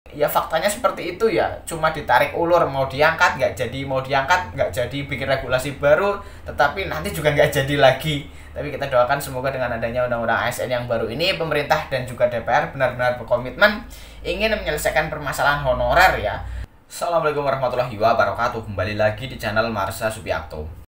Ya faktanya seperti itu ya, cuma ditarik ulur, mau diangkat nggak jadi, mau diangkat nggak jadi, bikin regulasi baru tetapi nanti juga nggak jadi lagi. Tapi kita doakan semoga dengan adanya undang-undang ASN yang baru ini, pemerintah dan juga DPR benar-benar berkomitmen ingin menyelesaikan permasalahan honorer ya. Assalamualaikum warahmatullahi wabarakatuh, kembali lagi di channel Marsha Subiakto.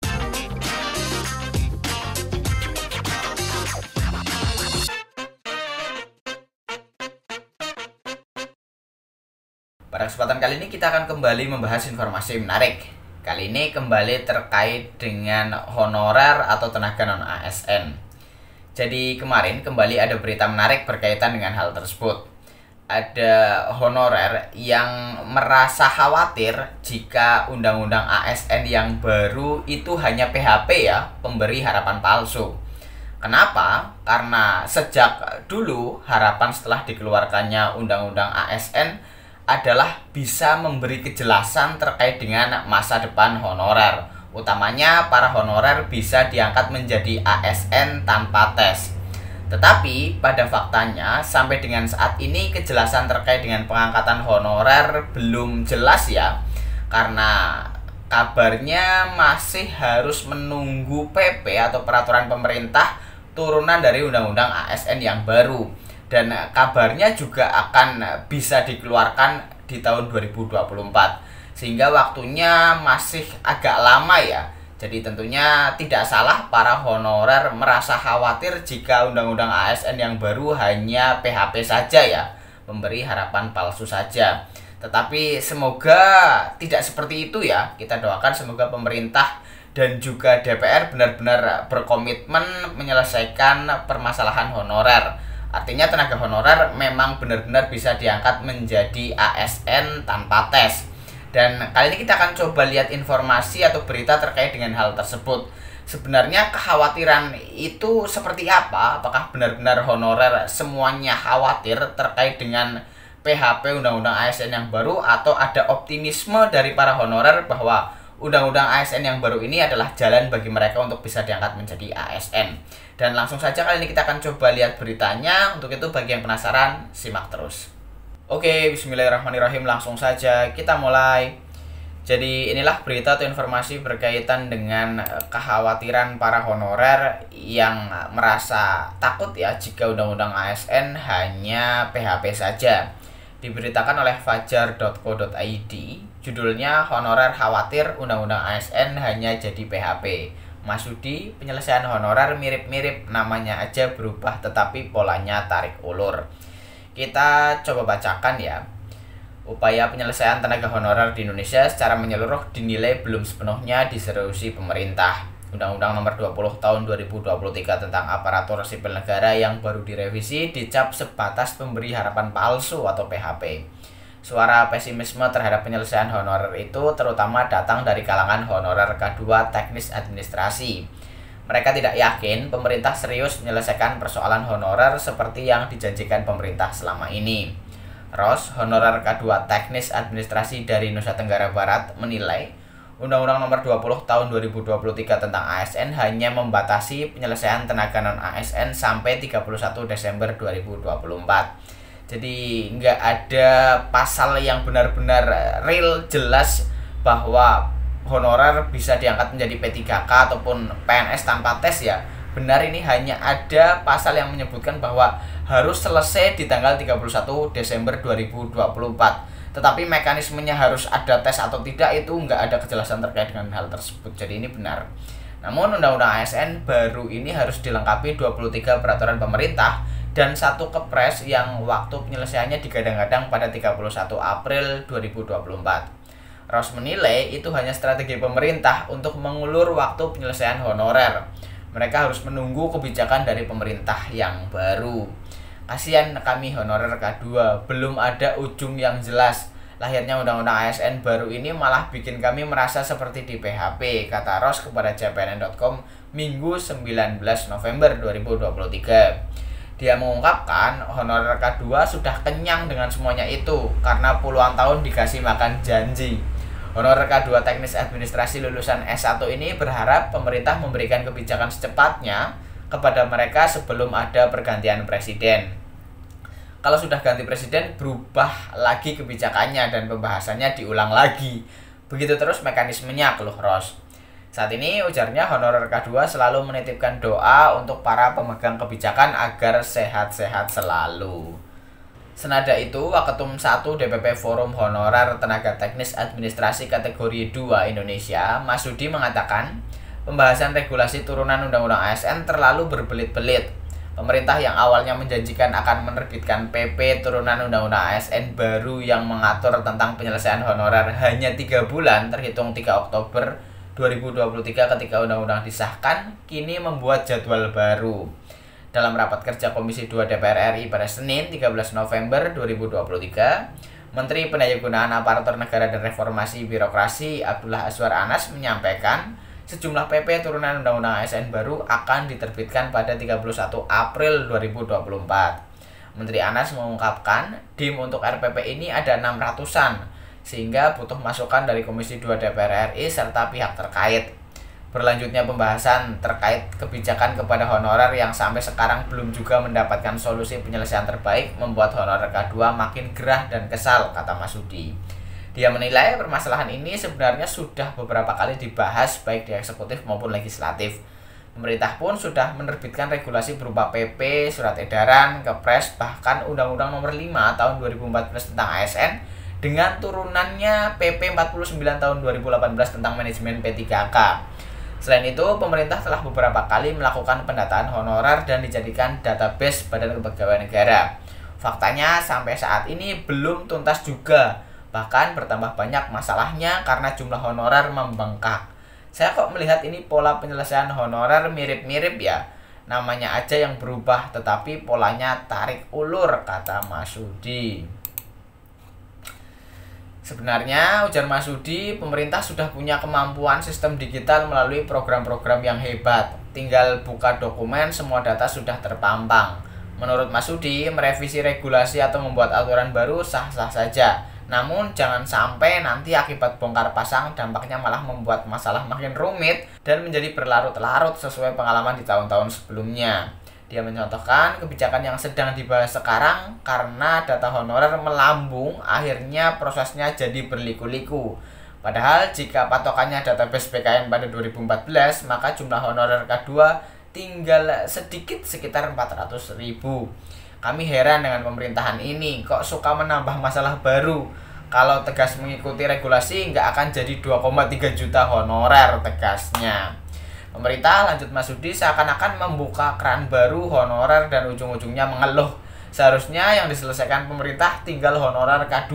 Pada kesempatan kali ini kita akan kembali membahas informasi menarik. Kali ini kembali terkait dengan honorer atau tenaga non ASN. Jadi kemarin kembali ada berita menarik berkaitan dengan hal tersebut. Ada honorer yang merasa khawatir jika undang-undang ASN yang baru itu hanya PHP ya, pemberi harapan palsu. Kenapa? Karena sejak dulu harapan setelah dikeluarkannya undang-undang ASN adalah bisa memberi kejelasan terkait dengan masa depan honorer. Utamanya para honorer bisa diangkat menjadi ASN tanpa tes. Tetapi pada faktanya sampai dengan saat ini kejelasan terkait dengan pengangkatan honorer belum jelas ya. Karena kabarnya masih harus menunggu PP atau peraturan pemerintah turunan dari undang-undang ASN yang baru. Dan kabarnya juga akan bisa dikeluarkan di tahun 2024. Sehingga waktunya masih agak lama ya. Jadi tentunya tidak salah para honorer merasa khawatir jika undang-undang ASN yang baru hanya PHP saja ya, memberi harapan palsu saja. Tetapi semoga tidak seperti itu ya. Kita doakan semoga pemerintah dan juga DPR benar-benar berkomitmen menyelesaikan permasalahan honorer. Artinya tenaga honorer memang benar-benar bisa diangkat menjadi ASN tanpa tes. Dan kali ini kita akan coba lihat informasi atau berita terkait dengan hal tersebut. Sebenarnya kekhawatiran itu seperti apa? Apakah benar-benar honorer semuanya khawatir terkait dengan PHP Undang-Undang ASN yang baru, atau ada optimisme dari para honorer bahwa Undang-Undang ASN yang baru ini adalah jalan bagi mereka untuk bisa diangkat menjadi ASN? Dan langsung saja kali ini kita akan coba lihat beritanya. Untuk itu bagi yang penasaran, simak terus. Oke, bismillahirrahmanirrahim, langsung saja kita mulai. Jadi inilah berita atau informasi berkaitan dengan kekhawatiran para honorer yang merasa takut ya jika undang-undang ASN hanya PHP saja. Diberitakan oleh fajar.co.id, judulnya honorer khawatir undang-undang ASN hanya jadi PHP. Masudi, penyelesaian honorer mirip-mirip, namanya aja berubah tetapi polanya tarik ulur. Kita coba bacakan ya. Upaya penyelesaian tenaga honorer di Indonesia secara menyeluruh dinilai belum sepenuhnya diseriusi pemerintah. Undang-Undang Nomor 20 Tahun 2023 tentang Aparatur Sipil Negara yang baru direvisi dicap sebatas pemberi harapan palsu atau PHP. Suara pesimisme terhadap penyelesaian honorer itu terutama datang dari kalangan honorer K2 teknis administrasi. Mereka tidak yakin pemerintah serius menyelesaikan persoalan honorer seperti yang dijanjikan pemerintah selama ini. Ros, honorer K2 teknis administrasi dari Nusa Tenggara Barat, menilai Undang-Undang Nomor 20 Tahun 2023 tentang ASN hanya membatasi penyelesaian tenaga non-ASN sampai 31 Desember 2024. Jadi nggak ada pasal yang benar-benar real jelas bahwa honorer bisa diangkat menjadi P3K ataupun PNS tanpa tes ya. Benar, ini hanya ada pasal yang menyebutkan bahwa harus selesai di tanggal 31 Desember 2024. Tetapi mekanismenya harus ada tes atau tidak itu nggak ada kejelasan terkait dengan hal tersebut. Jadi ini benar. Namun Undang-Undang ASN baru ini harus dilengkapi 23 peraturan pemerintah dan 1 kepres yang waktu penyelesaiannya digadang-gadang pada 31 April 2024. Ros menilai itu hanya strategi pemerintah untuk mengulur waktu penyelesaian honorer. Mereka harus menunggu kebijakan dari pemerintah yang baru. Kasihan kami honorer K2, belum ada ujung yang jelas. Lahirnya Undang-Undang ASN baru ini malah bikin kami merasa seperti di PHP, kata Ros kepada cpnn.com Minggu 19 November 2023. Dia mengungkapkan honorer K2 sudah kenyang dengan semuanya itu karena puluhan tahun dikasih makan janji. Honorer K2 teknis administrasi lulusan S1 ini berharap pemerintah memberikan kebijakan secepatnya kepada mereka sebelum ada pergantian presiden. kalau sudah ganti presiden berubah lagi kebijakannya dan pembahasannya diulang lagi. Begitu terus mekanismenya, keluh Ross. Saat ini ujarnya honorer K2 selalu menitipkan doa untuk para pemegang kebijakan agar sehat-sehat selalu. Senada itu, Waketum 1 DPP Forum Honorer Tenaga Teknis Administrasi kategori 2 Indonesia, Masudi mengatakan, pembahasan regulasi turunan Undang-Undang ASN terlalu berbelit-belit. Pemerintah yang awalnya menjanjikan akan menerbitkan PP turunan Undang-Undang ASN baru yang mengatur tentang penyelesaian honorer hanya 3 bulan terhitung 3 Oktober 2023 ketika Undang-Undang disahkan, kini membuat jadwal baru. Dalam rapat kerja Komisi 2 DPR RI pada Senin 13 November 2023, Menteri Pendayagunaan Aparatur Negara dan Reformasi Birokrasi Abdullah Azwar Anas menyampaikan sejumlah PP turunan Undang-Undang ASN baru akan diterbitkan pada 31 April 2024. Menteri Anas mengungkapkan, DIM untuk RPP ini ada 600-an, sehingga butuh masukan dari Komisi 2 DPR RI serta pihak terkait. Berlanjutnya pembahasan terkait kebijakan kepada honorer yang sampai sekarang belum juga mendapatkan solusi penyelesaian terbaik membuat honorer K2 makin gerah dan kesal, kata Masudi. Dia menilai permasalahan ini sebenarnya sudah beberapa kali dibahas baik di eksekutif maupun legislatif. Pemerintah pun sudah menerbitkan regulasi berupa PP, surat edaran, kepres, bahkan Undang-Undang Nomor 5 Tahun 2014 tentang ASN dengan turunannya PP 49 Tahun 2018 tentang manajemen P3K. Selain itu, pemerintah telah beberapa kali melakukan pendataan honorer dan dijadikan database Badan Kepegawaian Negara. Faktanya sampai saat ini belum tuntas juga. Bahkan bertambah banyak masalahnya karena jumlah honorer membengkak. Saya kok melihat ini pola penyelesaian honorer mirip-mirip ya. Namanya aja yang berubah tetapi polanya tarik ulur, kata Masudi. Sebenarnya, ujar Masudi, pemerintah sudah punya kemampuan sistem digital melalui program-program yang hebat. Tinggal buka dokumen, semua data sudah terpampang. Menurut Masudi, merevisi regulasi atau membuat aturan baru sah-sah saja. Namun jangan sampai nanti akibat bongkar pasang dampaknya malah membuat masalah makin rumit dan menjadi berlarut-larut sesuai pengalaman di tahun-tahun sebelumnya. Dia mencontohkan kebijakan yang sedang dibahas sekarang karena data honorer melambung, akhirnya prosesnya jadi berliku-liku. Padahal jika patokannya database BKN pada 2014, maka jumlah honorer K2 tinggal sedikit sekitar 400.000. Kami heran dengan pemerintahan ini, kok suka menambah masalah baru. Kalau tegas mengikuti regulasi, nggak akan jadi 2,3 juta honorer, tegasnya. Pemerintah, lanjut Masudi, seakan-akan membuka keran baru honorer dan ujung-ujungnya mengeluh. Seharusnya yang diselesaikan pemerintah tinggal honorer K2.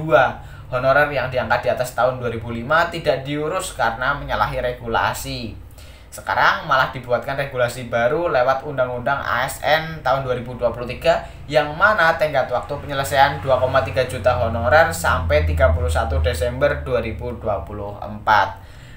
Honorer yang diangkat di atas tahun 2005 tidak diurus karena menyalahi regulasi. Sekarang malah dibuatkan regulasi baru lewat Undang-Undang ASN tahun 2023 yang mana tenggat waktu penyelesaian 2,3 juta honorer sampai 31 Desember 2024.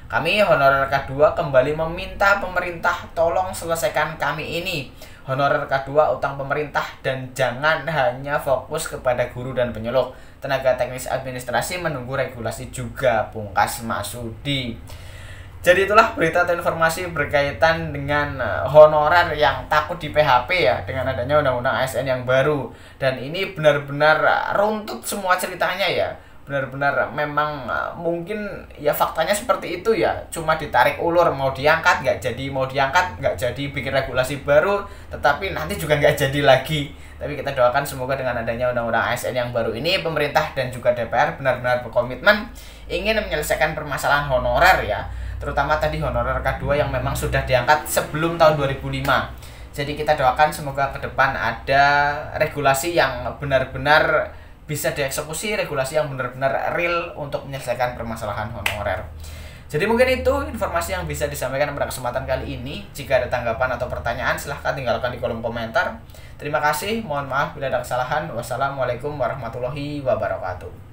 Kami honorer K2 kembali meminta pemerintah tolong selesaikan kami ini. Honorer K2 utang pemerintah dan jangan hanya fokus kepada guru dan penyuluh. Tenaga teknis administrasi menunggu regulasi juga, pungkas Masudi. Jadi itulah berita atau informasi berkaitan dengan honorer yang takut di PHP ya dengan adanya undang-undang ASN yang baru. Dan ini benar-benar runtut semua ceritanya ya. Benar-benar memang mungkin ya faktanya seperti itu ya. Cuma ditarik ulur, mau diangkat nggak jadi, mau diangkat nggak jadi, bikin regulasi baru tetapi nanti juga nggak jadi lagi. Tapi kita doakan semoga dengan adanya undang-undang ASN yang baru ini pemerintah dan juga DPR benar-benar berkomitmen ingin menyelesaikan permasalahan honorer ya. Terutama tadi honorer K2 yang memang sudah diangkat sebelum tahun 2005. Jadi kita doakan semoga ke depan ada regulasi yang benar-benar bisa dieksekusi, regulasi yang benar-benar real untuk menyelesaikan permasalahan honorer. Jadi mungkin itu informasi yang bisa disampaikan pada kesempatan kali ini. Jika ada tanggapan atau pertanyaan silahkan tinggalkan di kolom komentar. Terima kasih, mohon maaf bila ada kesalahan. Wassalamualaikum warahmatullahi wabarakatuh.